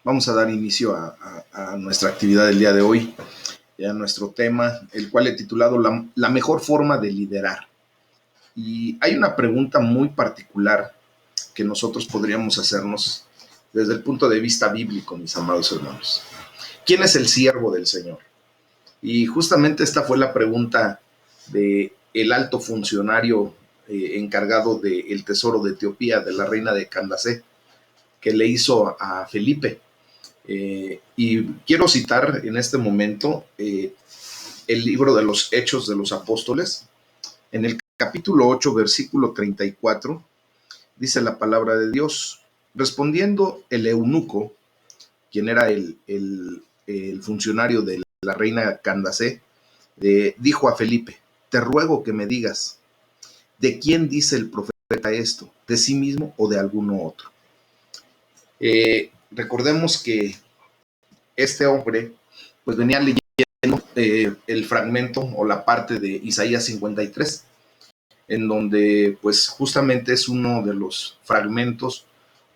Vamos a dar inicio a nuestra actividad del día de hoy, a nuestro tema, el cual he titulado la mejor forma de liderar. Y hay una pregunta muy particular que nosotros podríamos hacernos desde el punto de vista bíblico, mis amados hermanos. ¿Quién es el siervo del Señor? Y justamente esta fue la pregunta de el alto funcionario encargado del tesoro de Etiopía, de la reina de Candacé, que le hizo a Felipe. Y quiero citar en este momento el libro de los Hechos de los Apóstoles. En el capítulo 8, versículo 34, dice la palabra de Dios: respondiendo el eunuco, quien era el funcionario de la reina Candacé, dijo a Felipe: te ruego que me digas, ¿de quién dice el profeta esto? ¿De sí mismo o de alguno otro? Recordemos que este hombre pues venía leyendo el fragmento o la parte de Isaías 53, en donde pues justamente es uno de los fragmentos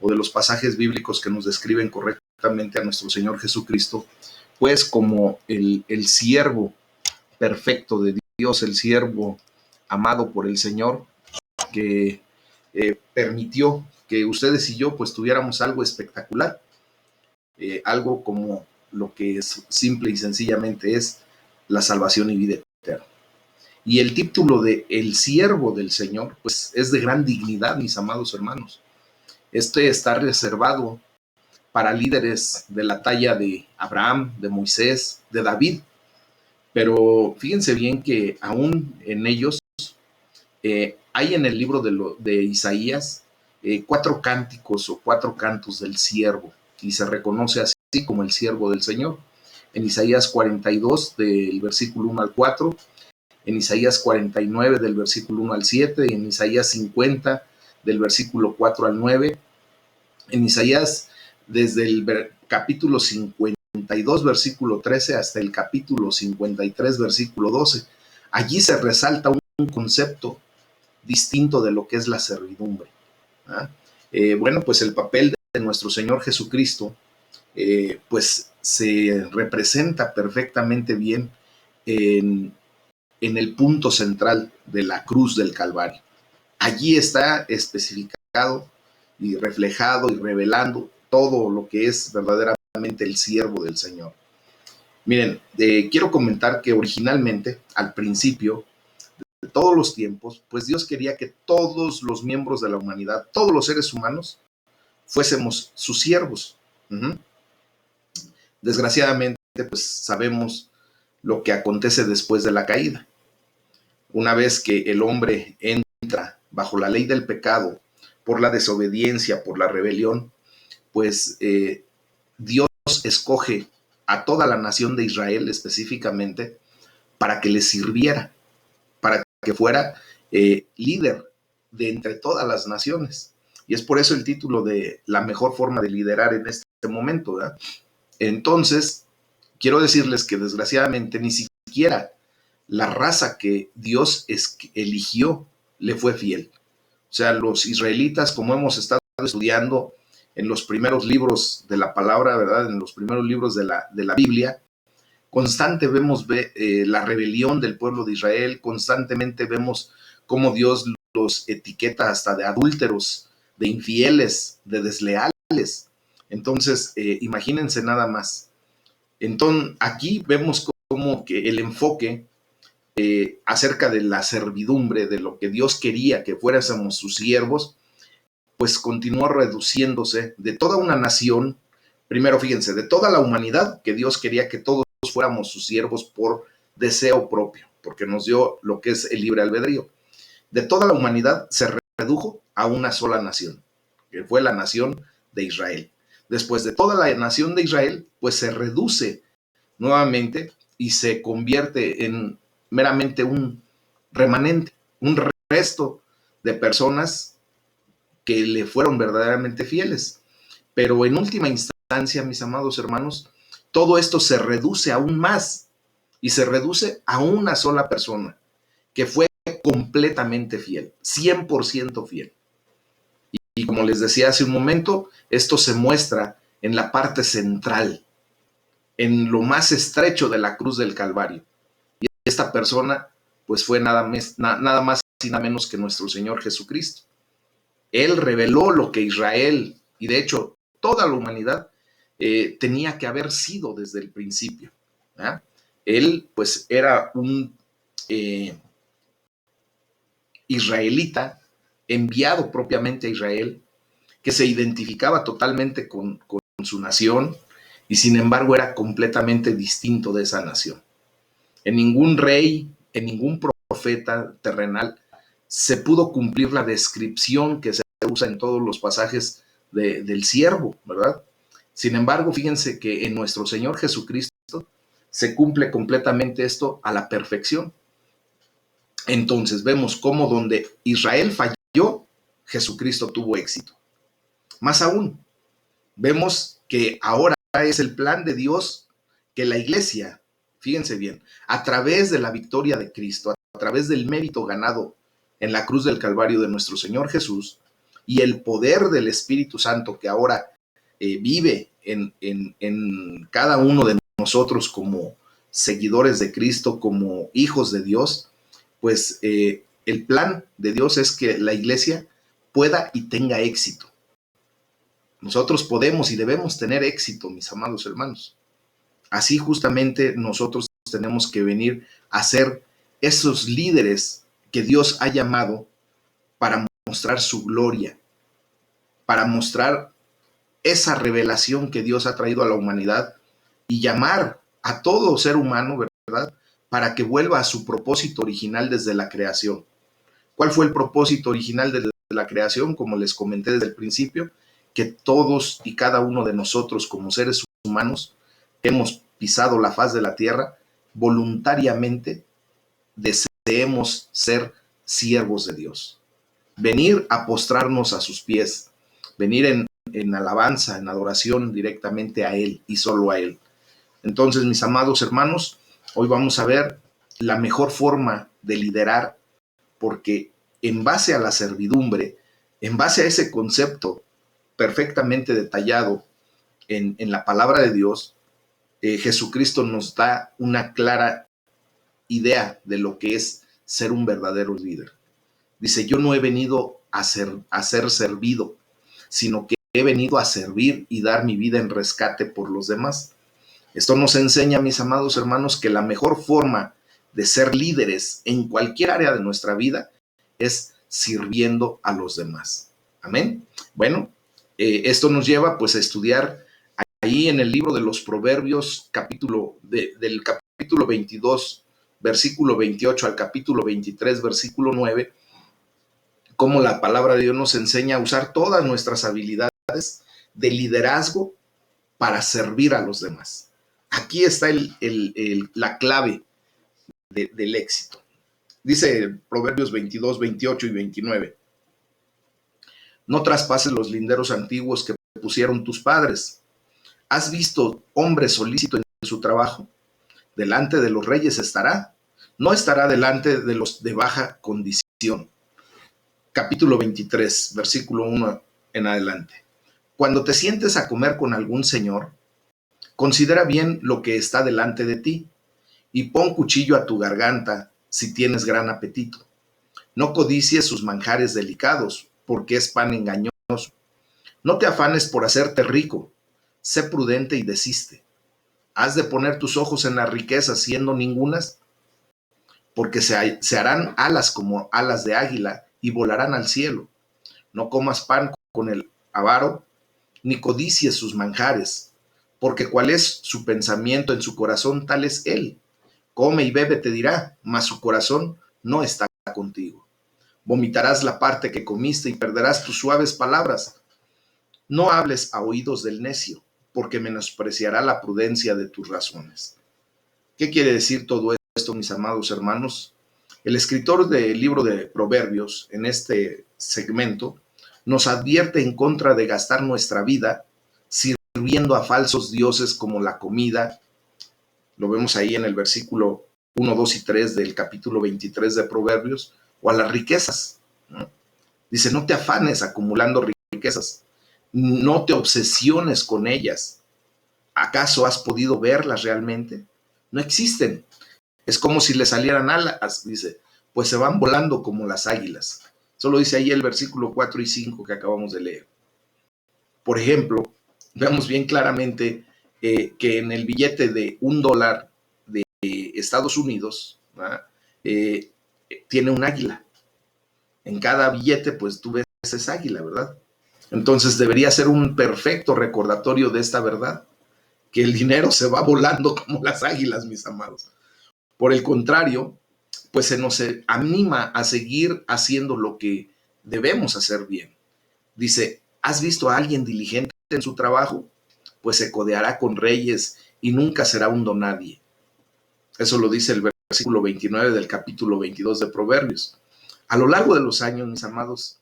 o de los pasajes bíblicos que nos describen correctamente a nuestro Señor Jesucristo, pues como el siervo perfecto de Dios, el siervo amado por el Señor, que permitió que ustedes y yo pues tuviéramos algo espectacular, algo como lo que es simple y sencillamente es la salvación y vida eterna. Y el título de el siervo del Señor, pues es de gran dignidad, mis amados hermanos. Este está reservado para líderes de la talla de Abraham, de Moisés, de David. Pero fíjense bien que aún en ellos hay en el libro de Isaías 4 cánticos o 4 cantos del siervo, y se reconoce así como el siervo del Señor. En Isaías 42, del versículo 1 al 4, en Isaías 49, del versículo 1 al 7, en Isaías 50, del versículo 4 al 9, en Isaías desde el capítulo 52, versículo 13, hasta el capítulo 53, versículo 12. Allí se resalta un concepto distinto de lo que es la servidumbre. Bueno, pues el papel de nuestro Señor Jesucristo pues se representa perfectamente bien en el punto central de la cruz del Calvario. Allí está especificado y reflejado y revelando todo lo que es verdaderamente el siervo del Señor. Miren, quiero comentar que originalmente, al principio de todos los tiempos, pues Dios quería que todos los miembros de la humanidad, todos los seres humanos, fuésemos sus siervos. Desgraciadamente, pues sabemos lo que acontece después de la caída. Una vez que el hombre entra bajo la ley del pecado, por la desobediencia, por la rebelión, pues Dios escoge a toda la nación de Israel específicamente para que le sirviera, para que fuera líder de entre todas las naciones. Y es por eso el título de la mejor forma de liderar en este momento, ¿verdad? Entonces, quiero decirles que desgraciadamente ni siquiera la raza que Dios eligió le fue fiel. O sea, los israelitas, como hemos estado estudiando en los primeros libros de la palabra, ¿verdad? En los primeros libros de la Biblia, constante vemos la rebelión del pueblo de Israel, constantemente vemos cómo Dios los etiqueta hasta de adúlteros, de infieles, de desleales. Entonces, imagínense nada más. Entonces, aquí vemos como que el enfoque acerca de la servidumbre, de lo que Dios quería que fuéramos sus siervos, pues continuó reduciéndose de toda una nación, primero fíjense, de toda la humanidad, que Dios quería que todos fuéramos sus siervos por deseo propio, porque nos dio lo que es el libre albedrío. De toda la humanidad se redujo a una sola nación, que fue la nación de Israel. Después de toda la nación de Israel, pues se reduce nuevamente y se convierte en meramente un remanente, un resto de personas que le fueron verdaderamente fieles. Pero en última instancia, mis amados hermanos, todo esto se reduce aún más y se reduce a una sola persona que fue completamente fiel, 100% fiel. Y como les decía hace un momento, esto se muestra en la parte central, en lo más estrecho de la cruz del Calvario. Y esta persona pues fue nada más y nada menos que nuestro Señor Jesucristo. Él reveló lo que Israel, y de hecho toda la humanidad, tenía que haber sido desde el principio. ¿Ah? Él pues era un israelita enviado propiamente a Israel, que se identificaba totalmente con su nación, y sin embargo era completamente distinto de esa nación. En ningún rey, en ningún profeta terrenal se pudo cumplir la descripción que se usa en todos los pasajes del siervo, ¿verdad? Sin embargo, fíjense que en nuestro Señor Jesucristo se cumple completamente esto a la perfección. Entonces vemos cómo donde Israel falló, Jesucristo tuvo éxito. Más aún, vemos que ahora es el plan de Dios que la iglesia, fíjense bien, a través de la victoria de Cristo, a través del mérito ganado en la cruz del Calvario de nuestro Señor Jesús y el poder del Espíritu Santo que ahora vive en cada uno de nosotros como seguidores de Cristo, como hijos de Dios, pues el plan de Dios es que la iglesia pueda y tenga éxito. Nosotros podemos y debemos tener éxito, mis amados hermanos. Así justamente nosotros tenemos que venir a ser esos líderes que Dios ha llamado para mostrar su gloria, para mostrar esa revelación que Dios ha traído a la humanidad y llamar a todo ser humano, ¿verdad?, para que vuelva a su propósito original desde la creación. ¿Cuál fue el propósito original de la creación? Como les comenté desde el principio, que todos y cada uno de nosotros como seres humanos hemos pisado la faz de la tierra, voluntariamente deseemos ser siervos de Dios. Venir a postrarnos a sus pies, venir en alabanza, en adoración directamente a Él y solo a Él. Entonces, mis amados hermanos, hoy vamos a ver la mejor forma de liderar, porque en base a la servidumbre, en base a ese concepto perfectamente detallado en la palabra de Dios, Jesucristo nos da una clara idea de lo que es ser un verdadero líder. Dice, yo no he venido a ser servido, sino que he venido a servir y dar mi vida en rescate por los demás. Esto nos enseña, mis amados hermanos, que la mejor forma de ser líderes en cualquier área de nuestra vida es sirviendo a los demás. Amén. Bueno, esto nos lleva pues a estudiar ahí en el libro de los Proverbios, del capítulo 22, versículo 28 al capítulo 23, versículo 9, cómo la palabra de Dios nos enseña a usar todas nuestras habilidades de liderazgo para servir a los demás. Aquí está la clave del éxito. Dice Proverbios 22, 28 y 29. No traspases los linderos antiguos que pusieron tus padres. ¿Has visto hombre solícito en su trabajo? Delante de los reyes estará, no estará delante de los de baja condición. Capítulo 23, versículo 1 en adelante. Cuando te sientes a comer con algún señor, considera bien lo que está delante de ti y pon cuchillo a tu garganta si tienes gran apetito. No codicies sus manjares delicados, porque es pan engañoso. No te afanes por hacerte rico, sé prudente y desiste. ¿Has de poner tus ojos en las riquezas siendo ningunas? Porque se harán alas como alas de águila y volarán al cielo. No comas pan con el avaro, ni codicies sus manjares, porque cuál es su pensamiento en su corazón, tal es él. Come y bebe, te dirá, mas su corazón no está contigo. Vomitarás la parte que comiste y perderás tus suaves palabras. No hables a oídos del necio, porque menospreciará la prudencia de tus razones. ¿Qué quiere decir todo esto, mis amados hermanos? El escritor del libro de Proverbios, en este segmento, nos advierte en contra de gastar nuestra vida sirviendo a falsos dioses como la comida. Lo vemos ahí en el versículo 1, 2 y 3 del capítulo 23 de Proverbios, o a las riquezas, ¿no? Dice, no te afanes acumulando riquezas, No te obsesiones con ellas. ¿Acaso has podido verlas realmente? No existen. Es como si le salieran alas, dice, pues se van volando como las águilas. Solo dice ahí el versículo 4 y 5 que acabamos de leer. Por ejemplo, vemos bien claramente que en el billete de $1 de Estados Unidos, eh, tiene un águila. En cada billete, pues tú ves esa águila, ¿verdad? Entonces debería ser un perfecto recordatorio de esta verdad, que el dinero se va volando como las águilas, mis amados. Por el contrario, pues se nos anima a seguir haciendo lo que debemos hacer bien. Dice, ¿has visto a alguien diligente en su trabajo? Pues se codeará con reyes y nunca será un donadie. Eso lo dice el versículo 29 del capítulo 22 de Proverbios. A lo largo de los años, mis amados,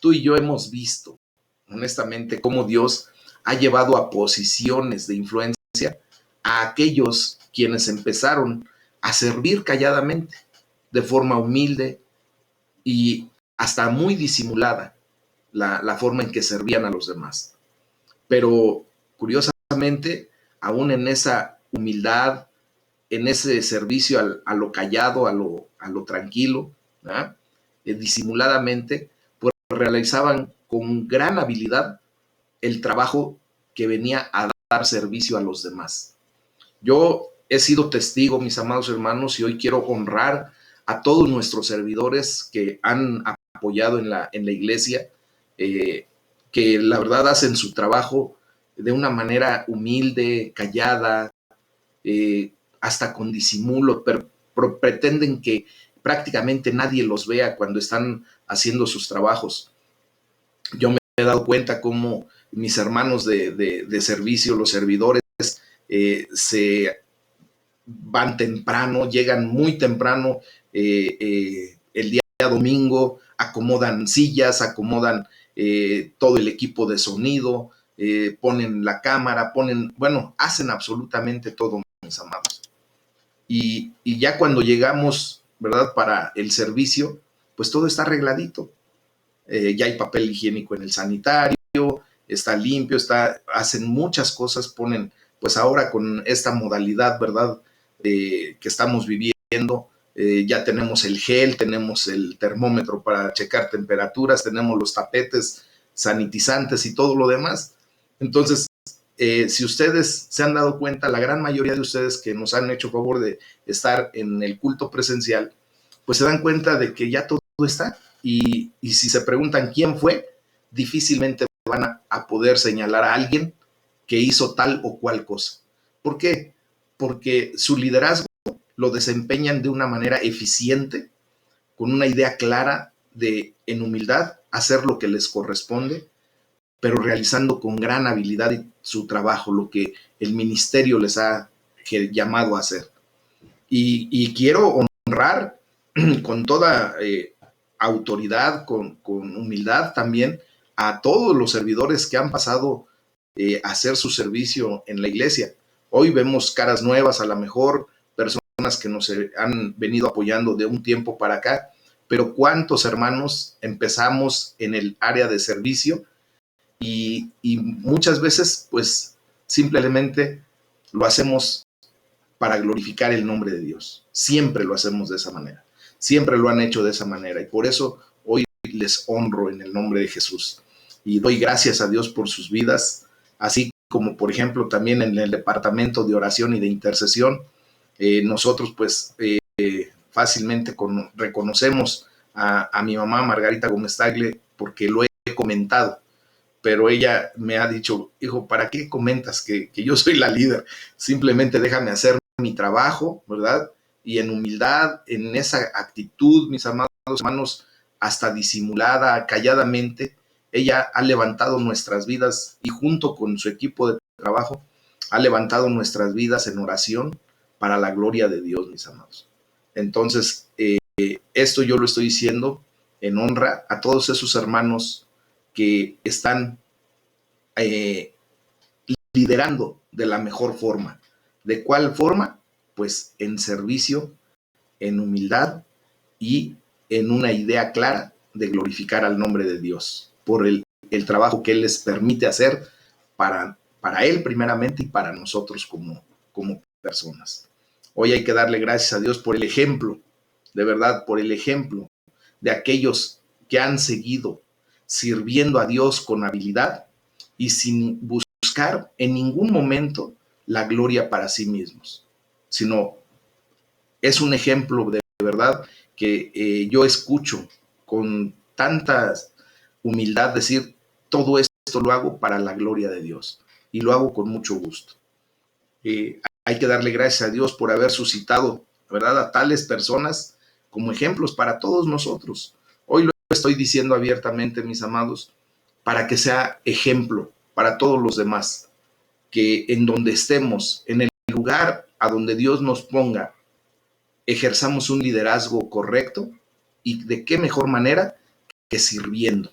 tú y yo hemos visto, honestamente, cómo Dios ha llevado a posiciones de influencia a aquellos quienes empezaron a servir calladamente, de forma humilde y hasta muy disimulada, la forma en que servían a los demás. Pero curiosamente, aún en esa humildad, en ese servicio a lo callado, a lo tranquilo, disimuladamente, pues realizaban con gran habilidad el trabajo que venía a dar servicio a los demás. Yo he sido testigo, mis amados hermanos, y hoy quiero honrar a todos nuestros servidores que han apoyado en la iglesia, que la verdad hacen su trabajo de una manera humilde, callada, hasta con disimulo, pero pretenden que prácticamente nadie los vea cuando están haciendo sus trabajos. Yo me he dado cuenta cómo mis hermanos de servicio, los servidores, se van temprano, llegan muy temprano el día domingo, acomodan sillas, acomodan todo el equipo de sonido, ponen la cámara, bueno, hacen absolutamente todo, mis amados. Y ya cuando llegamos, ¿verdad? Para el servicio, pues todo está arregladito. Ya hay papel higiénico en el sanitario, está limpio, hacen muchas cosas, ponen, pues ahora con esta modalidad, ¿verdad? Que estamos viviendo, ya tenemos el gel, tenemos el termómetro para checar temperaturas, tenemos los tapetes sanitizantes y todo lo demás. Entonces, si ustedes se han dado cuenta, la gran mayoría de ustedes que nos han hecho favor de estar en el culto presencial, pues se dan cuenta de que ya todo está. Y si se preguntan quién fue, difícilmente van a poder señalar a alguien que hizo tal o cual cosa. ¿Por qué? Porque su liderazgo lo desempeñan de una manera eficiente, con una idea clara de, en humildad, hacer lo que les corresponde, pero realizando con gran habilidad su trabajo, lo que el ministerio les ha llamado a hacer. Y quiero honrar con toda autoridad, con humildad también, a todos los servidores que han pasado a hacer su servicio en la iglesia. Hoy vemos caras nuevas, a lo mejor personas que nos han venido apoyando de un tiempo para acá, pero ¿cuántos hermanos empezamos en el área de servicio? Y muchas veces, pues, simplemente lo hacemos para glorificar el nombre de Dios. Siempre lo hacemos de esa manera. Siempre lo han hecho de esa manera. Y por eso hoy les honro en el nombre de Jesús. Y doy gracias a Dios por sus vidas, así como, por ejemplo, también en el departamento de oración y de intercesión. Nosotros, pues, fácilmente reconocemos a mi mamá, Margarita Gómez Tagle, porque lo he comentado, pero ella me ha dicho, hijo, ¿para qué comentas que yo soy la líder? Simplemente déjame hacer mi trabajo, ¿verdad? Y en humildad, en esa actitud, mis amados hermanos, hasta disimulada, calladamente, ella ha levantado nuestras vidas y junto con su equipo de trabajo, ha levantado nuestras vidas en oración para la gloria de Dios, mis amados. Entonces, esto yo lo estoy diciendo en honra a todos esos hermanos que están liderando de la mejor forma. ¿De cuál forma? Pues en servicio, en humildad y en una idea clara de glorificar al nombre de Dios por el el trabajo que Él les permite hacer para Él primeramente y para nosotros como personas. Hoy hay que darle gracias a Dios por el ejemplo, de verdad, por el ejemplo de aquellos que han seguido sirviendo a Dios con habilidad y sin buscar en ningún momento la gloria para sí mismos, sino es un ejemplo de verdad que yo escucho con tanta humildad decir, todo esto lo hago para la gloria de Dios y lo hago con mucho gusto. Hay que darle gracias a Dios por haber suscitado, ¿verdad?, a tales personas como ejemplos para todos nosotros. Hoy lo estoy diciendo abiertamente, mis amados, para que sea ejemplo para todos los demás, que en donde estemos, en el lugar a donde Dios nos ponga, ejerzamos un liderazgo correcto y de qué mejor manera que sirviendo.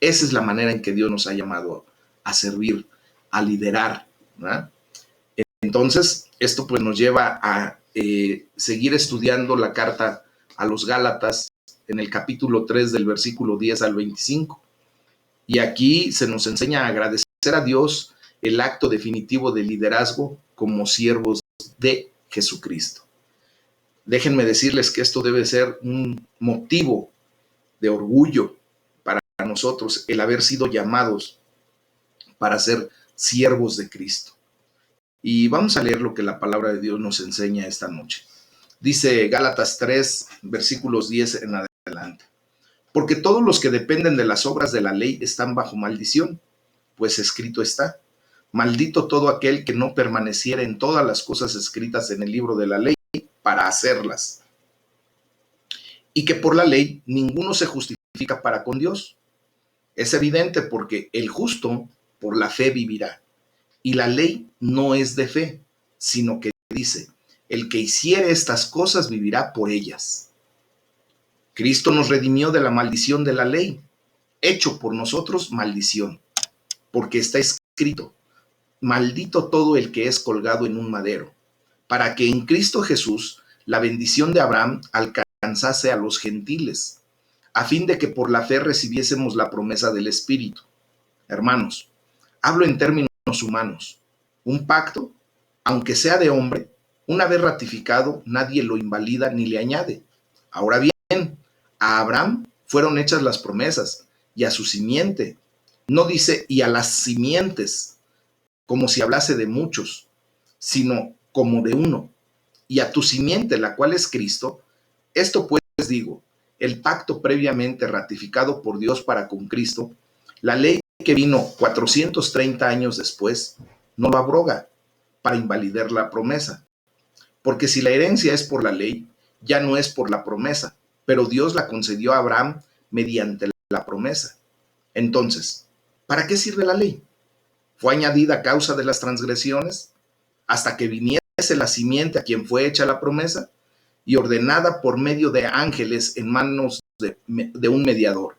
Esa es la manera en que Dios nos ha llamado a servir, a liderar, ¿verdad? Entonces, esto pues nos lleva a seguir estudiando la carta a los Gálatas en el capítulo 3 del versículo 10 al 25. Y aquí se nos enseña a agradecer a Dios el acto definitivo de liderazgo como siervos de Jesucristo. Déjenme decirles que esto debe ser un motivo de orgullo para nosotros, el haber sido llamados para ser siervos de Cristo. Y vamos a leer lo que la palabra de Dios nos enseña esta noche. Dice Gálatas 3, versículos 10 en adelante. Porque todos los que dependen de las obras de la ley están bajo maldición, pues escrito está, maldito todo aquel que no permaneciera en todas las cosas escritas en el libro de la ley para hacerlas. Y que por la ley ninguno se justifica para con Dios. Es evidente porque el justo por la fe vivirá. Y la ley no es de fe, sino que dice, el que hiciere estas cosas vivirá por ellas. Cristo nos redimió de la maldición de la ley, hecho por nosotros maldición, porque está escrito, maldito todo el que es colgado en un madero, para que en Cristo Jesús la bendición de Abraham alcanzase a los gentiles, a fin de que por la fe recibiésemos la promesa del Espíritu. Hermanos, hablo en términos humanos. Un pacto, aunque sea de hombre, una vez ratificado, nadie lo invalida ni le añade. Ahora bien, a Abraham fueron hechas las promesas y a su simiente. No dice y a las simientes, como si hablase de muchos, sino como de uno. Y a tu simiente, la cual es Cristo. Esto pues digo, el pacto previamente ratificado por Dios para con Cristo, la ley que vino 430 años después, no lo abroga para invalidar la promesa. Porque si la herencia es por la ley, ya no es por la promesa, pero Dios la concedió a Abraham mediante la promesa. Entonces, ¿para qué sirve la ley? ¿Fue añadida a causa de las transgresiones hasta que viniese la simiente a quien fue hecha la promesa y ordenada por medio de ángeles en manos de un mediador?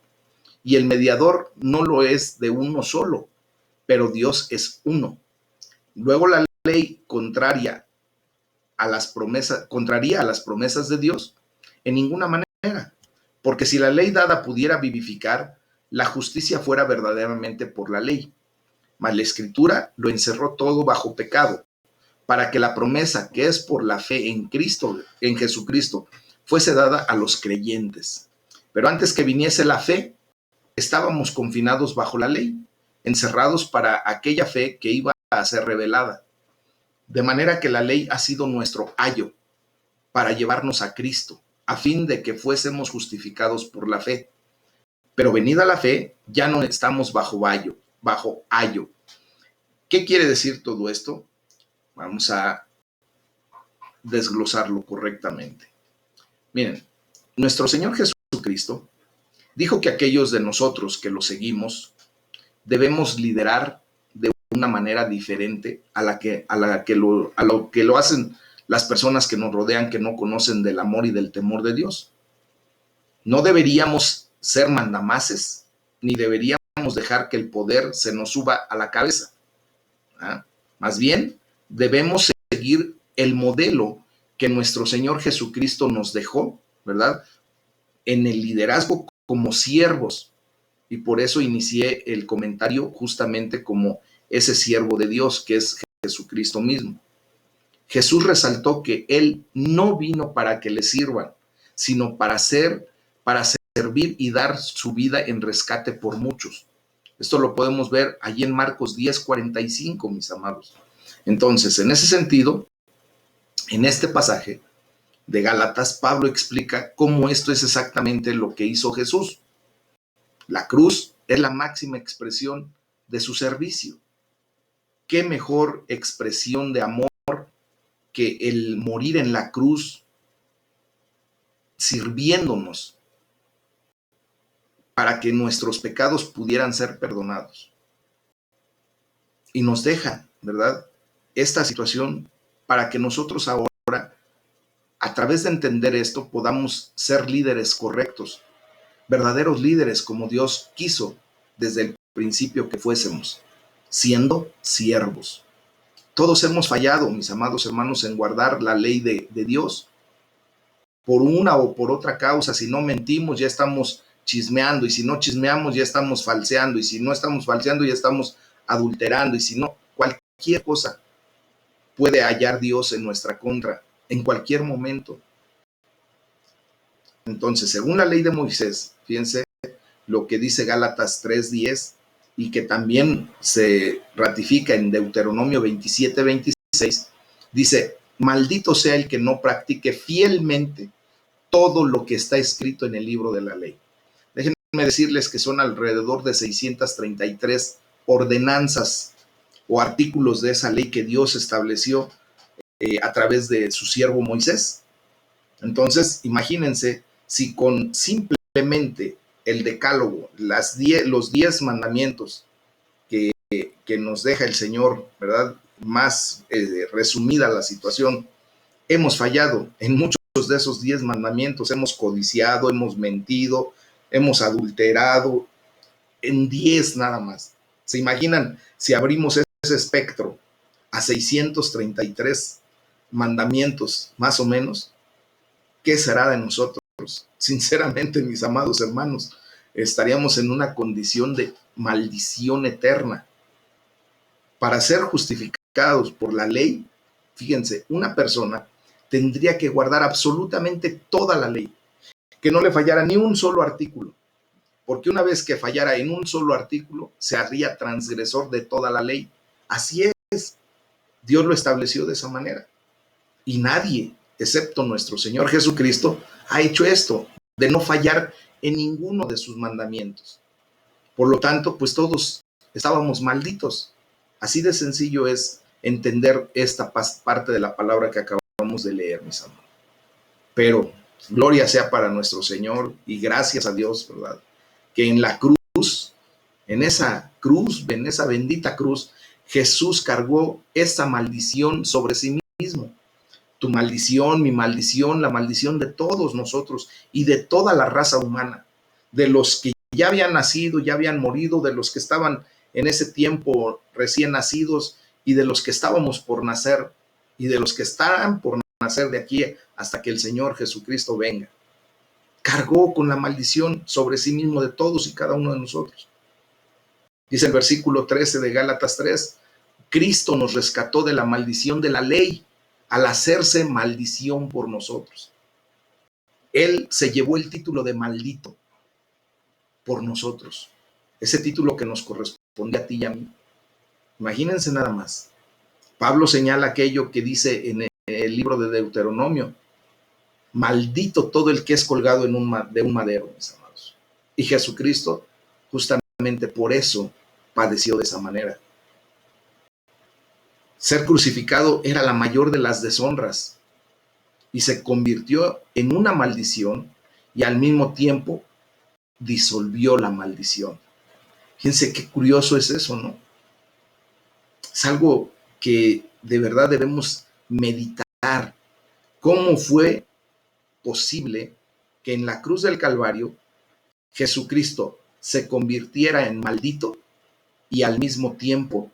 Y el mediador no lo es de uno solo, pero Dios es uno. Luego la ley contraria a las promesas, contraría a las promesas de Dios en ninguna manera, porque si la ley dada pudiera vivificar, la justicia fuera verdaderamente por la ley. Mas la Escritura lo encerró todo bajo pecado, para que la promesa que es por la fe en Cristo, en Jesucristo, fuese dada a los creyentes. Pero antes que viniese la fe, estábamos confinados bajo la ley, encerrados para aquella fe que iba a ser revelada. De manera que la ley ha sido nuestro ayo para llevarnos a Cristo, a fin de que fuésemos justificados por la fe. Pero venida la fe, ya no estamos bajo ayo. ¿Qué quiere decir todo esto? Vamos a desglosarlo correctamente. Miren, nuestro Señor Jesucristo dijo que aquellos de nosotros que lo seguimos debemos liderar de una manera diferente a lo que lo hacen las personas que nos rodean, que no conocen del amor y del temor de Dios. No deberíamos ser mandamases, ni deberíamos dejar que el poder se nos suba a la cabeza. Más bien, debemos seguir el modelo que nuestro Señor Jesucristo nos dejó, ¿verdad? En el liderazgo como siervos, Y por eso inicié el comentario justamente como ese siervo de Dios que es Jesucristo mismo. Jesús resaltó que Él no vino para que le sirvan, sino para servir y dar su vida en rescate por muchos. Esto lo podemos ver allí en Marcos 10:45, mis amados. Entonces, en ese sentido, en este pasaje de Gálatas, Pablo explica cómo esto es exactamente lo que hizo Jesús. La cruz es la máxima expresión de su servicio. ¿Qué mejor expresión de amor que el morir en la cruz sirviéndonos para que nuestros pecados pudieran ser perdonados? Y nos deja, ¿verdad?, esta situación para que nosotros ahora, a través de entender esto, podamos ser líderes correctos, verdaderos líderes como Dios quiso desde el principio que fuésemos, siendo siervos. Todos hemos fallado, mis amados hermanos, en guardar la ley de Dios. Por una o por otra causa, si no mentimos, ya estamos chismeando, y si no chismeamos, ya estamos falseando, y si no estamos falseando, ya estamos adulterando, y si no, cualquier cosa puede hallar Dios en nuestra contra, en cualquier momento. Entonces, según la ley de Moisés, fíjense lo que dice Gálatas 3:10, y que también se ratifica en Deuteronomio 27:26, dice: maldito sea el que no practique fielmente todo lo que está escrito en el libro de la ley. Déjenme decirles que son alrededor de 633 ordenanzas o artículos de esa ley que Dios estableció a través de su siervo Moisés. Entonces, imagínense si con simplemente el decálogo, los 10 mandamientos que nos deja el Señor, ¿verdad?, más resumida la situación, hemos fallado en muchos de esos 10 mandamientos, hemos codiciado, hemos mentido, hemos adulterado, en 10 nada más. ¿Se imaginan si abrimos ese espectro a 633 mandamientos, más o menos? ¿Qué será de nosotros? Sinceramente, mis amados hermanos, estaríamos en una condición de maldición eterna. Para ser justificados por la ley, fíjense, una persona tendría que guardar absolutamente toda la ley, que no le fallara ni un solo artículo, porque una vez que fallara en un solo artículo, se haría transgresor de toda la ley. Así es, Dios lo estableció de esa manera. Y nadie, excepto nuestro Señor Jesucristo, ha hecho esto, de no fallar en ninguno de sus mandamientos. Por lo tanto, pues todos estábamos malditos. Así de sencillo es entender esta parte de la palabra que acabamos de leer, mis amados. Pero gloria sea para nuestro Señor y gracias a Dios, ¿verdad?, que en la cruz, en esa bendita cruz, Jesús cargó esa maldición sobre sí mismo. Tu maldición, mi maldición, la maldición de todos nosotros y de toda la raza humana, de los que ya habían nacido, ya habían morido, de los que estaban en ese tiempo recién nacidos y de los que estábamos por nacer y de los que estarán por nacer de aquí hasta que el Señor Jesucristo venga. Cargó con la maldición sobre sí mismo de todos y cada uno de nosotros. Dice el versículo 13 de Gálatas 3, Cristo nos rescató de la maldición de la ley al hacerse maldición por nosotros. Él se llevó el título de maldito por nosotros, ese título que nos corresponde a ti y a mí. Imagínense nada más. Pablo señala aquello que dice en el libro de Deuteronomio: maldito todo el que es colgado de un madero, mis amados. Y Jesucristo justamente por eso padeció de esa manera. Ser crucificado era la mayor de las deshonras y se convirtió en una maldición y al mismo tiempo disolvió la maldición. Fíjense qué curioso es eso, ¿no? Es algo que de verdad debemos meditar. ¿Cómo fue posible que en la cruz del Calvario Jesucristo se convirtiera en maldito y al mismo tiempo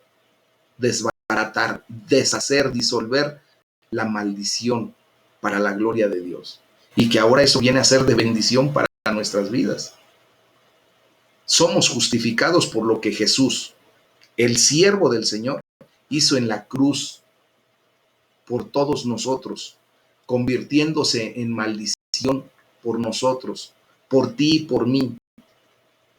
desbaratar, deshacer, disolver la maldición para la gloria de Dios? Y que ahora eso viene a ser de bendición para nuestras vidas. Somos justificados por lo que Jesús, el siervo del Señor, hizo en la cruz por todos nosotros, convirtiéndose en maldición por nosotros, por ti y por mí.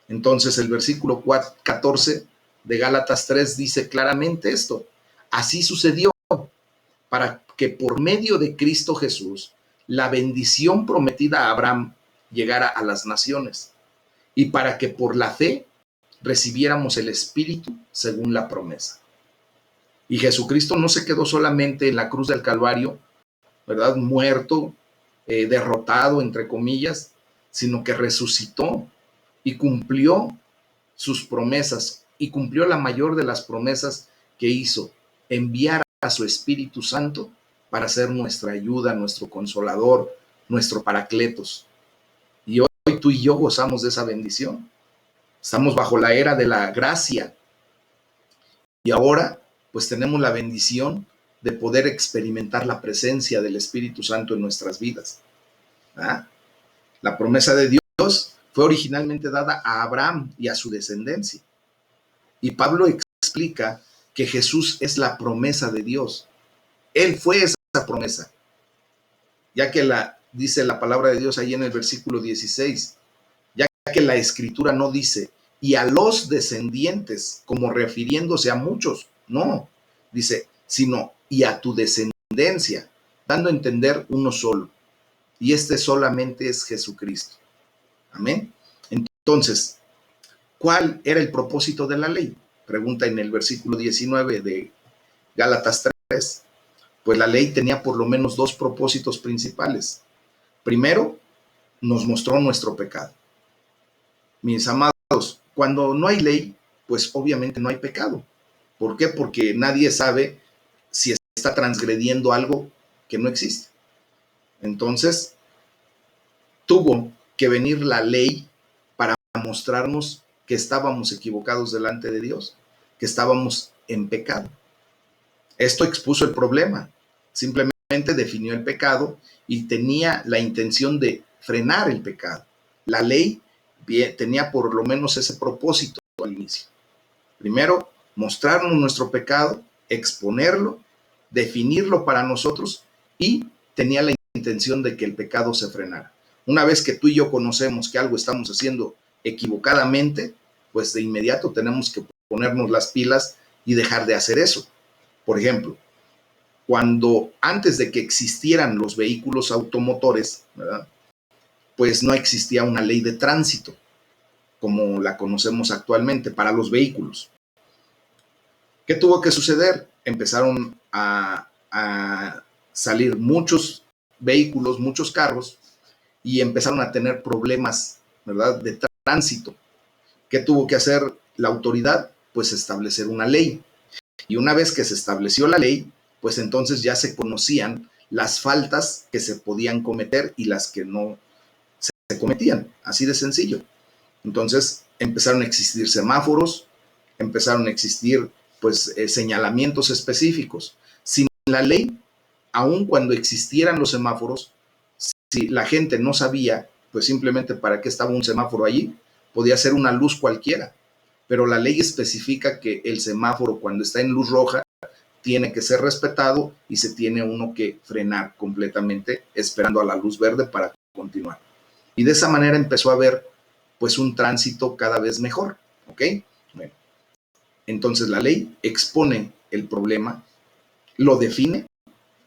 Entonces el versículo 14 de Gálatas 3 dice claramente esto. Así sucedió para que por medio de Cristo Jesús la bendición prometida a Abraham llegara a las naciones y para que por la fe recibiéramos el Espíritu según la promesa. Y Jesucristo no se quedó solamente en la cruz del Calvario, ¿verdad? Muerto, derrotado, entre comillas, sino que resucitó y cumplió sus promesas y cumplió la mayor de las promesas que hizo, enviar a su Espíritu Santo para ser nuestra ayuda, nuestro consolador, nuestro paracletos. Y hoy tú y yo gozamos de esa bendición. Estamos bajo la era de la gracia y ahora pues tenemos la bendición de poder experimentar la presencia del Espíritu Santo en nuestras vidas. ¿Ah? La promesa de Dios fue originalmente dada a Abraham y a su descendencia. Y Pablo explica que Jesús es la promesa de Dios. Él fue esa promesa, ya que dice la palabra de Dios ahí en el versículo 16, ya que la escritura no dice, y a los descendientes, como refiriéndose a muchos, no, dice, sino, y a tu descendencia, dando a entender uno solo, y este solamente es Jesucristo. Amén. Entonces, ¿cuál era el propósito de la ley? Pregunta en el versículo 19 de Gálatas 3. Pues la ley tenía por lo menos dos propósitos principales. Primero, nos mostró nuestro pecado. Mis amados, cuando no hay ley, pues obviamente no hay pecado. ¿Por qué? Porque nadie sabe si está transgrediendo algo que no existe. Entonces, tuvo que venir la ley para mostrarnos que estábamos equivocados delante de Dios, que estábamos en pecado. Esto expuso el problema. Simplemente definió el pecado y tenía la intención de frenar el pecado. La ley tenía por lo menos ese propósito al inicio. Primero, mostrarnos nuestro pecado, exponerlo, definirlo para nosotros y tenía la intención de que el pecado se frenara. Una vez que tú y yo conocemos que algo estamos haciendo equivocadamente, pues de inmediato tenemos que ponernos las pilas y dejar de hacer eso. Por ejemplo, cuando antes de que existieran los vehículos automotores, ¿verdad? Pues no existía una ley de tránsito como la conocemos actualmente para los vehículos. ¿Qué tuvo que suceder? Empezaron a salir muchos vehículos, muchos carros y empezaron a tener problemas, ¿verdad?, de tránsito. ¿Qué tuvo que hacer la autoridad? Pues establecer una ley. Y una vez que se estableció la ley, pues entonces ya se conocían las faltas que se podían cometer y las que no se cometían, así de sencillo. Entonces empezaron a existir semáforos, empezaron a existir pues señalamientos específicos. Sin la ley, aun cuando existieran los semáforos, si la gente no sabía, pues simplemente para qué estaba un semáforo allí, podía ser una luz cualquiera. Pero la ley especifica que el semáforo cuando está en luz roja tiene que ser respetado y se tiene uno que frenar completamente esperando a la luz verde para continuar. Y de esa manera empezó a haber pues un tránsito cada vez mejor, ¿ok? Bueno, entonces la ley expone el problema, lo define.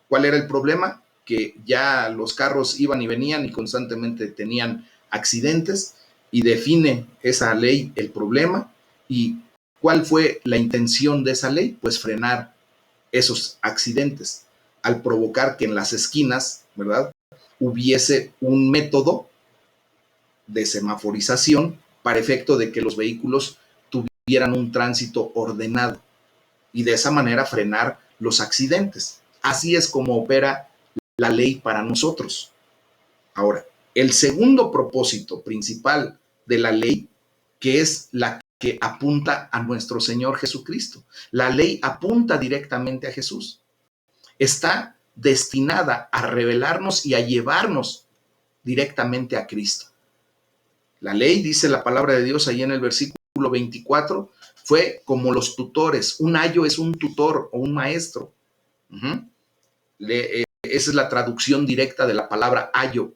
¿Cuál era el problema? Que ya los carros iban y venían y constantemente tenían accidentes y define esa ley el problema. ¿Y cuál fue la intención de esa ley? Pues frenar esos accidentes al provocar que en las esquinas, ¿verdad?, hubiese un método de semaforización para efecto de que los vehículos tuvieran un tránsito ordenado y de esa manera frenar los accidentes. Así es como opera la ley para nosotros. Ahora, el segundo propósito principal de la ley, que es la que apunta a nuestro Señor Jesucristo. La ley apunta directamente a Jesús. Está destinada a revelarnos y a llevarnos directamente a Cristo. La ley, dice la palabra de Dios ahí en el versículo 24, fue como los tutores. Un ayo es un tutor o un maestro. Uh-huh. Esa es la traducción directa de la palabra ayo.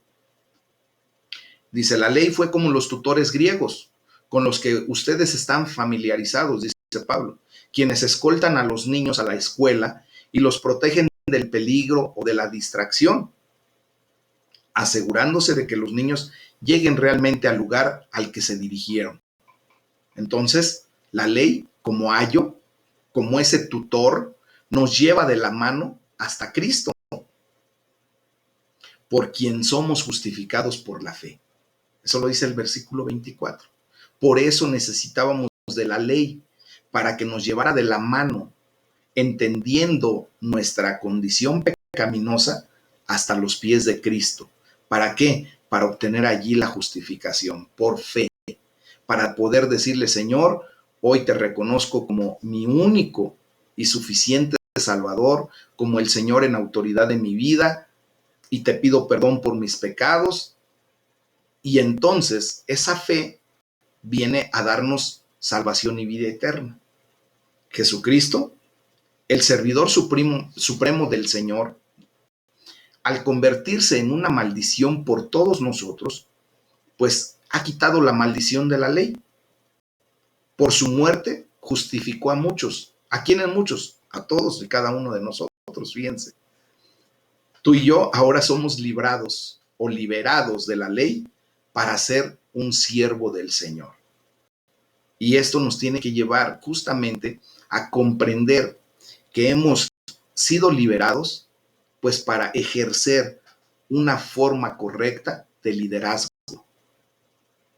Dice, la ley fue como los tutores griegos, con los que ustedes están familiarizados, dice Pablo, quienes escoltan a los niños a la escuela y los protegen del peligro o de la distracción, asegurándose de que los niños lleguen realmente al lugar al que se dirigieron. Entonces, la ley, como ayo, como ese tutor, nos lleva de la mano hasta Cristo, por quien somos justificados por la fe. Eso lo dice el versículo 24. Por eso necesitábamos de la ley, para que nos llevara de la mano, entendiendo nuestra condición pecaminosa hasta los pies de Cristo. ¿Para qué? Para obtener allí la justificación, por fe. Para poder decirle, Señor, hoy te reconozco como mi único y suficiente Salvador, como el Señor en autoridad de mi vida, y te pido perdón por mis pecados. Y entonces esa fe viene a darnos salvación y vida eterna. Jesucristo, el servidor supremo del Señor, al convertirse en una maldición por todos nosotros, pues ha quitado la maldición de la ley. Por su muerte justificó a muchos. ¿A quiénes muchos? A todos y cada uno de nosotros, fíjense. Tú y yo ahora somos librados o liberados de la ley para ser un siervo del Señor. Y esto nos tiene que llevar justamente a comprender que hemos sido liberados pues para ejercer una forma correcta de liderazgo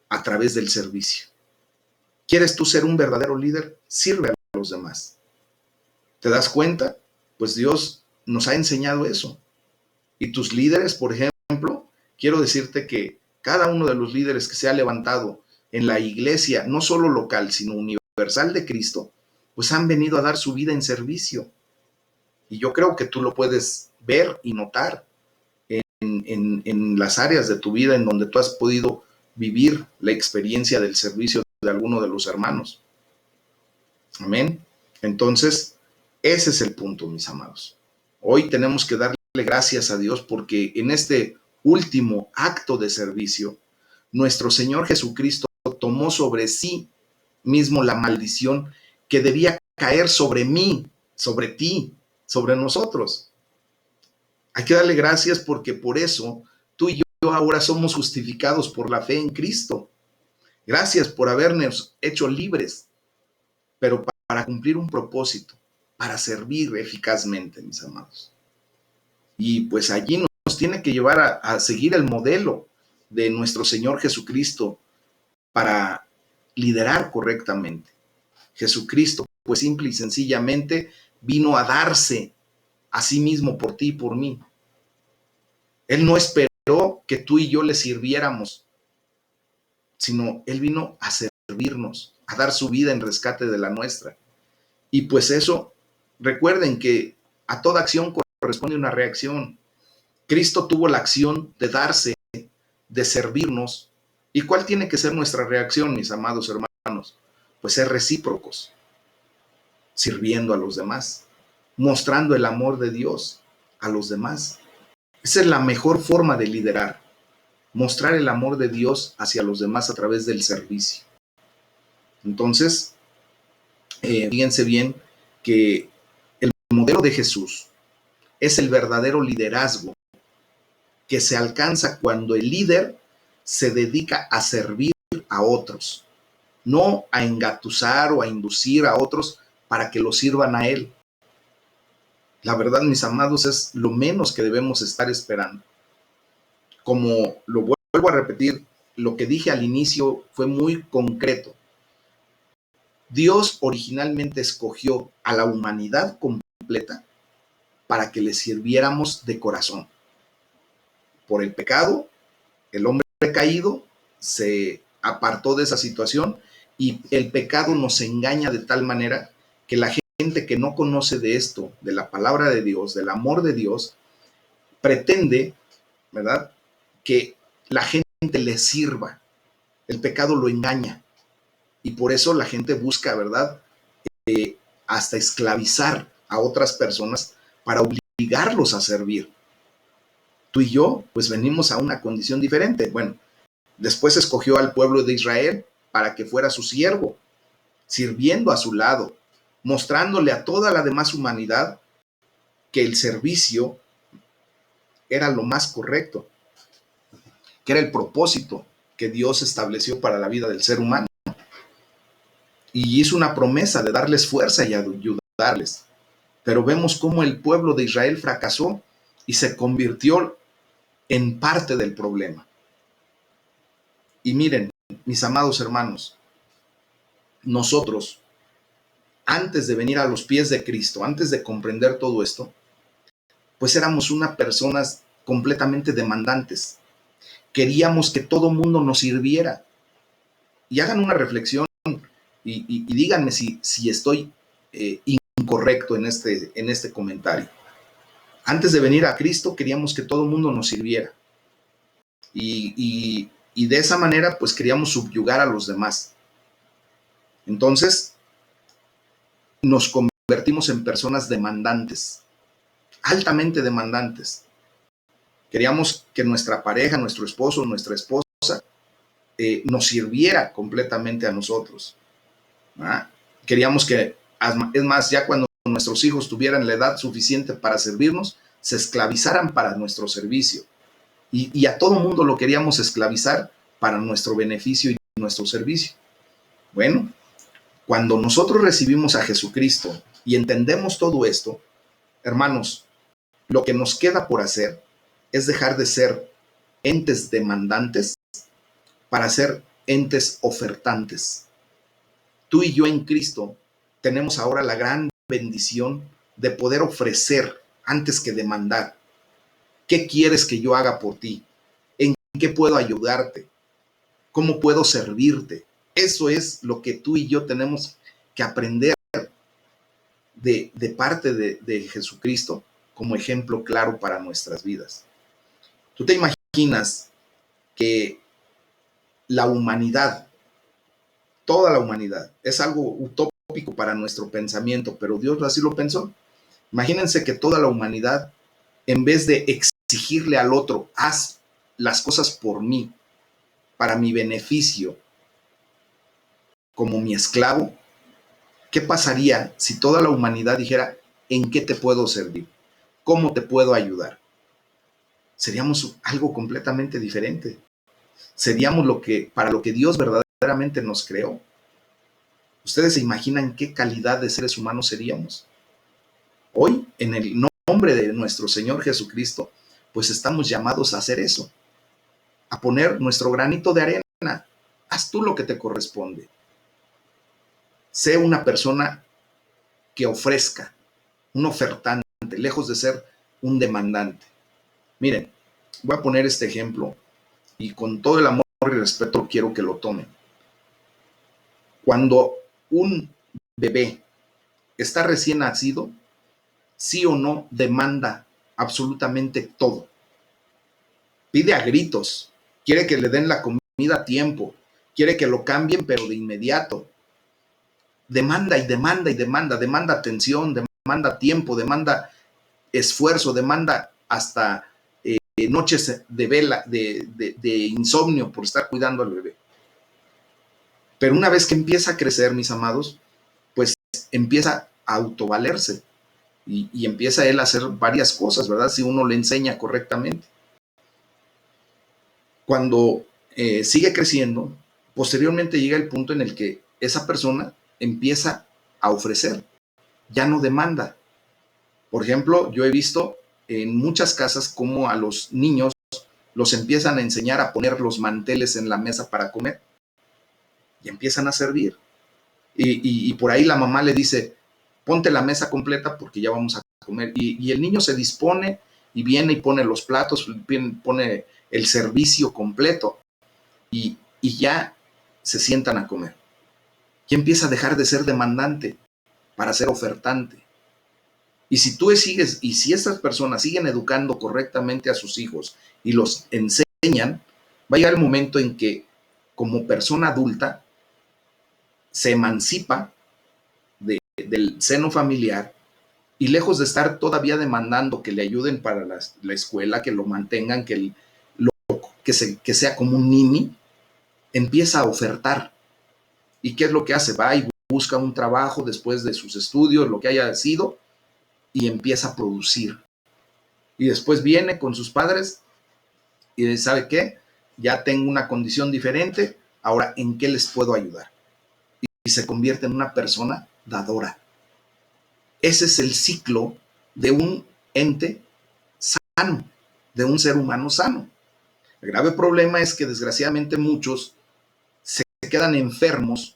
a través del servicio. ¿Quieres tú ser un verdadero líder? Sirve a los demás. ¿Te das cuenta? Pues Dios nos ha enseñado eso. Y tus líderes, por ejemplo, quiero decirte que cada uno de los líderes que se ha levantado en la iglesia, no solo local, sino universal de Cristo, pues han venido a dar su vida en servicio. Y yo creo que tú lo puedes ver y notar en las áreas de tu vida en donde tú has podido vivir la experiencia del servicio de alguno de los hermanos. Amén. Entonces, ese es el punto, mis amados. Hoy tenemos que darle gracias a Dios porque en este último acto de servicio, nuestro Señor Jesucristo tomó sobre sí mismo la maldición que debía caer sobre mí, sobre ti, sobre nosotros. Hay que darle gracias porque por eso tú y yo ahora somos justificados por la fe en Cristo. Gracias por habernos hecho libres, pero para cumplir un propósito, para servir eficazmente, mis amados. Y pues allí nos tiene que llevar a seguir el modelo de nuestro Señor Jesucristo para liderar correctamente. Jesucristo, pues simple y sencillamente, vino a darse a sí mismo por ti y por mí. Él no esperó que tú y yo le sirviéramos, sino Él vino a servirnos, a dar su vida en rescate de la nuestra. Y pues eso, recuerden que a toda acción corresponde una reacción. Cristo tuvo la acción de darse, de servirnos. ¿Y cuál tiene que ser nuestra reacción, mis amados hermanos? Pues ser recíprocos, sirviendo a los demás, mostrando el amor de Dios a los demás. Esa es la mejor forma de liderar, mostrar el amor de Dios hacia los demás a través del servicio. Entonces, fíjense bien que el modelo de Jesús es el verdadero liderazgo que se alcanza cuando el líder se dedica a servir a otros, no a engatusar o a inducir a otros para que lo sirvan a él. La verdad, mis amados, es lo menos que debemos estar esperando. Como lo vuelvo a repetir, lo que dije al inicio fue muy concreto. Dios originalmente escogió a la humanidad completa para que le sirviéramos de corazón. Por el pecado, el hombre caído se apartó de esa situación y el pecado nos engaña de tal manera que la gente que no conoce de esto, de la palabra de Dios, del amor de Dios, pretende, ¿verdad?, que la gente le sirva. El pecado lo engaña y por eso la gente busca, ¿verdad? Hasta esclavizar a otras personas para obligarlos a servir. Tú y yo, pues venimos a una condición diferente. Bueno, después escogió al pueblo de Israel para que fuera su siervo, sirviendo a su lado, mostrándole a toda la demás humanidad que el servicio era lo más correcto, que era el propósito que Dios estableció para la vida del ser humano. Y hizo una promesa de darles fuerza y ayudarles. Pero vemos cómo el pueblo de Israel fracasó y se convirtió en parte del problema. Y miren, mis amados hermanos, nosotros, antes de venir a los pies de Cristo, antes de comprender todo esto, pues éramos unas personas completamente demandantes. Queríamos que todo mundo nos sirviera. Y hagan una reflexión y díganme si estoy incorrecto en este comentario. Antes de venir a Cristo queríamos que todo el mundo nos sirviera. Y de esa manera pues queríamos subyugar a los demás. Entonces nos convertimos en personas demandantes, altamente demandantes. Queríamos que nuestra pareja, nuestro esposo, nuestra esposa nos sirviera completamente a nosotros. Queríamos que, es más, ya cuando nuestros hijos tuvieran la edad suficiente para servirnos, se esclavizaran para nuestro servicio. Y a todo mundo lo queríamos esclavizar para nuestro beneficio y nuestro servicio. Bueno, cuando nosotros recibimos a Jesucristo y entendemos todo esto, hermanos, lo que nos queda por hacer es dejar de ser entes demandantes para ser entes ofertantes. Tú y yo en Cristo tenemos ahora la gran bendición de poder ofrecer antes que demandar. ¿Qué quieres que yo haga por ti? ¿En qué puedo ayudarte? ¿Cómo puedo servirte? Eso es lo que tú y yo tenemos que aprender de parte de Jesucristo como ejemplo claro para nuestras vidas. ¿Tú te imaginas que la humanidad, toda la humanidad, es algo utópico para nuestro pensamiento, pero Dios así lo pensó? Imagínense que toda la humanidad, en vez de exigirle al otro, haz las cosas por mí, para mi beneficio, como mi esclavo, ¿qué pasaría si toda la humanidad dijera, ¿en qué te puedo servir? ¿Cómo te puedo ayudar? Seríamos algo completamente diferente. Seríamos para lo que Dios verdaderamente nos creó. ¿Ustedes se imaginan qué calidad de seres humanos seríamos? Hoy, en el nombre de nuestro Señor Jesucristo, pues estamos llamados a hacer eso, a poner nuestro granito de arena. Haz tú lo que te corresponde. Sé una persona que ofrezca, un ofertante, lejos de ser un demandante. Miren, voy a poner este ejemplo y con todo el amor y respeto quiero que lo tomen. Cuando un bebé está recién nacido, sí o no demanda absolutamente todo. Pide a gritos, quiere que le den la comida a tiempo, quiere que lo cambien pero de inmediato. Demanda y demanda y demanda atención, demanda tiempo, demanda esfuerzo, demanda hasta noches de vela, de insomnio por estar cuidando al bebé. Pero una vez que empieza a crecer, mis amados, pues empieza a autovalerse y empieza él a hacer varias cosas, ¿verdad? Si uno le enseña correctamente. Cuando sigue creciendo, posteriormente llega el punto en el que esa persona empieza a ofrecer, ya no demanda. Por ejemplo, yo he visto en muchas casas cómo a los niños los empiezan a enseñar a poner los manteles en la mesa para comer y empiezan a servir. Y por ahí la mamá le dice, ponte la mesa completa porque ya vamos a comer. Y el niño se dispone y viene y pone los platos, pone el servicio completo y ya se sientan a comer. Y empieza a dejar de ser demandante para ser ofertante. Y si tú sigues, y si estas personas siguen educando correctamente a sus hijos y los enseñan, va a llegar el momento en que como persona adulta, se emancipa del seno familiar y lejos de estar todavía demandando que le ayuden para la escuela, que lo mantengan, que sea como un nini, empieza a ofertar. ¿Y qué es lo que hace? Va y busca un trabajo después de sus estudios, lo que haya sido, y empieza a producir. Y después viene con sus padres y dice, ¿sabe qué? Ya tengo una condición diferente, ahora ¿en qué les puedo ayudar? Y se convierte en una persona dadora. Ese es el ciclo de un ente sano, de un ser humano sano. El grave problema es que desgraciadamente muchos se quedan enfermos,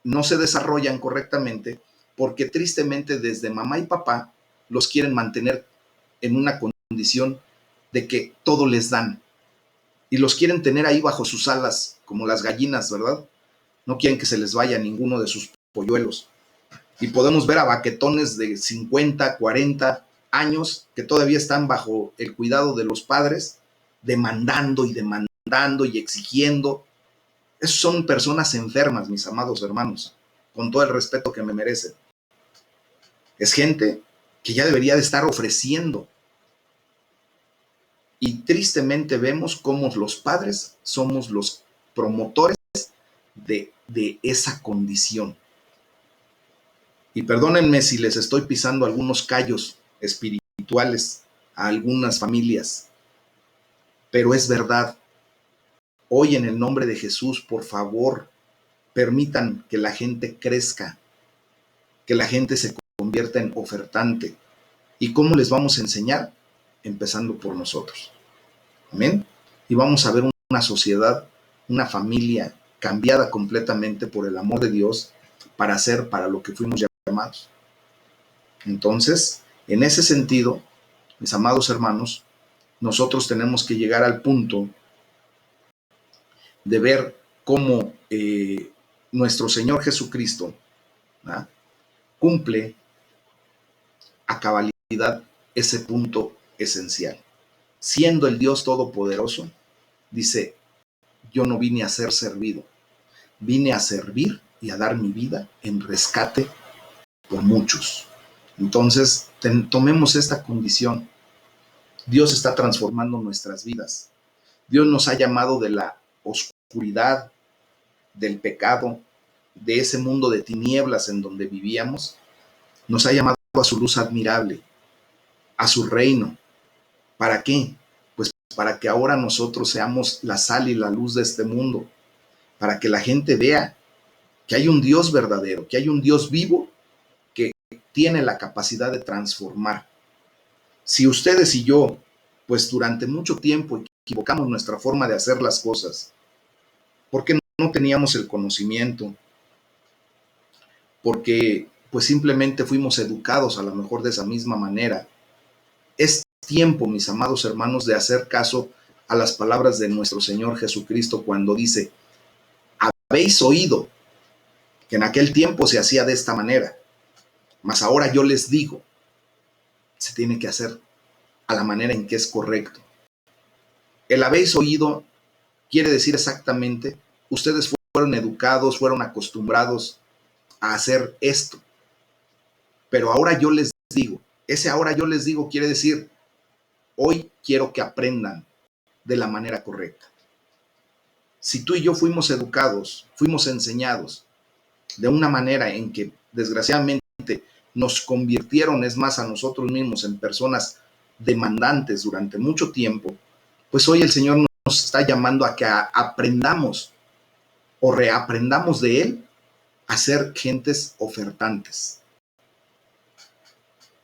no se desarrollan correctamente, porque tristemente desde mamá y papá los quieren mantener en una condición de que todo les dan. Y los quieren tener ahí bajo sus alas, como las gallinas, ¿verdad? No quieren que se les vaya ninguno de sus polluelos. Y podemos ver a baquetones de 50, 40 años que todavía están bajo el cuidado de los padres, demandando y demandando y exigiendo. Esos son personas enfermas, mis amados hermanos, con todo el respeto que me merecen. Es gente que ya debería de estar ofreciendo. Y tristemente vemos cómo los padres somos los promotores de esa condición. Y perdónenme si les estoy pisando algunos callos espirituales a algunas familias, pero es verdad. Hoy en el nombre de Jesús, por favor, permitan que la gente crezca, que la gente se convierta en ofertante. ¿Y cómo les vamos a enseñar? Empezando por nosotros. Amén. Y vamos a ver una sociedad, una familia cambiada completamente por el amor de Dios para ser para lo que fuimos llamados. Entonces, en ese sentido, mis amados hermanos, nosotros tenemos que llegar al punto de ver cómo nuestro Señor Jesucristo, ¿verdad?, cumple a cabalidad ese punto esencial. Siendo el Dios Todopoderoso, dice, yo no vine a ser servido, vine a servir y a dar mi vida en rescate por muchos. Entonces, tomemos esta condición. Dios está transformando nuestras vidas. Dios nos ha llamado de la oscuridad, del pecado, de ese mundo de tinieblas en donde vivíamos. Nos ha llamado a su luz admirable, a su reino. ¿Para qué? Pues para que ahora nosotros seamos la sal y la luz de este mundo, para que la gente vea que hay un Dios verdadero, que hay un Dios vivo que tiene la capacidad de transformar. Si ustedes y yo, pues durante mucho tiempo equivocamos nuestra forma de hacer las cosas, porque no teníamos el conocimiento, porque pues simplemente fuimos educados a lo mejor de esa misma manera. Es tiempo, mis amados hermanos, de hacer caso a las palabras de nuestro Señor Jesucristo cuando dice, habéis oído que en aquel tiempo se hacía de esta manera, mas ahora yo les digo, se tiene que hacer a la manera en que es correcto. El habéis oído quiere decir exactamente, ustedes fueron educados, fueron acostumbrados a hacer esto, pero ahora yo les digo, ese ahora yo les digo quiere decir, hoy quiero que aprendan de la manera correcta. Si tú y yo fuimos educados, fuimos enseñados de una manera en que desgraciadamente nos convirtieron, es más, a nosotros mismos en personas demandantes durante mucho tiempo, pues hoy el Señor nos está llamando a que aprendamos o reaprendamos de Él a ser gentes ofertantes.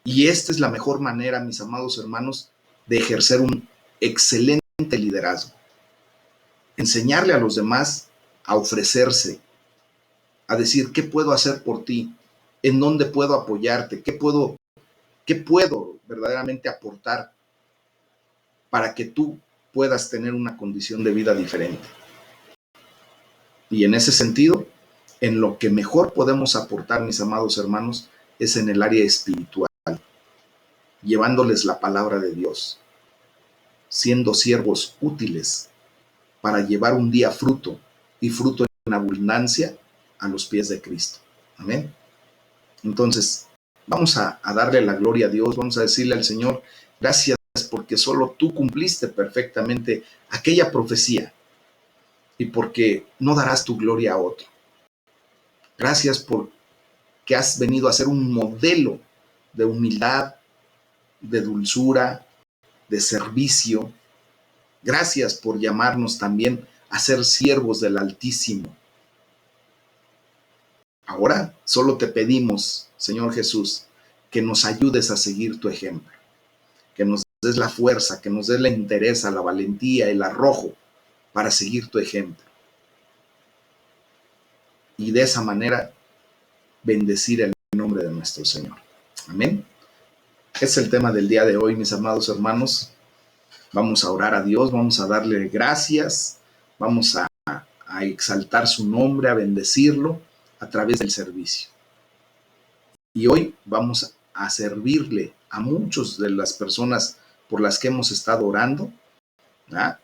Y esta es la mejor manera, mis amados hermanos, de ejercer un excelente liderazgo. Enseñarle a los demás a ofrecerse, a decir, ¿qué puedo hacer por ti? ¿En dónde puedo apoyarte? ¿Qué puedo verdaderamente aportar para que tú puedas tener una condición de vida diferente? Y en ese sentido, en lo que mejor podemos aportar, mis amados hermanos, es en el área espiritual, llevándoles la palabra de Dios, siendo siervos útiles para llevar un día fruto y fruto en abundancia a los pies de Cristo. Amén. Entonces, vamos a darle la gloria a Dios, vamos a decirle al Señor, gracias porque solo tú cumpliste perfectamente aquella profecía y porque no darás tu gloria a otro. Gracias porque has venido a ser un modelo de humildad, de dulzura, de servicio. Gracias por llamarnos también a ser siervos del Altísimo. Ahora solo te pedimos, Señor Jesús, que nos ayudes a seguir tu ejemplo, que nos des la fuerza, que nos des la entereza, la valentía, el arrojo para seguir tu ejemplo. Y de esa manera bendecir el nombre de nuestro Señor. Amén. Es el tema del día de hoy, mis amados hermanos. Vamos a orar a Dios, vamos a darle gracias, vamos a exaltar su nombre, a bendecirlo a través del servicio. Y hoy vamos a servirle a muchas de las personas por las que hemos estado orando. ¿Verdad?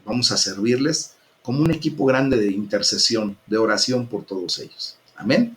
Vamos a servirles como un equipo grande de intercesión, de oración por todos ellos. Amén.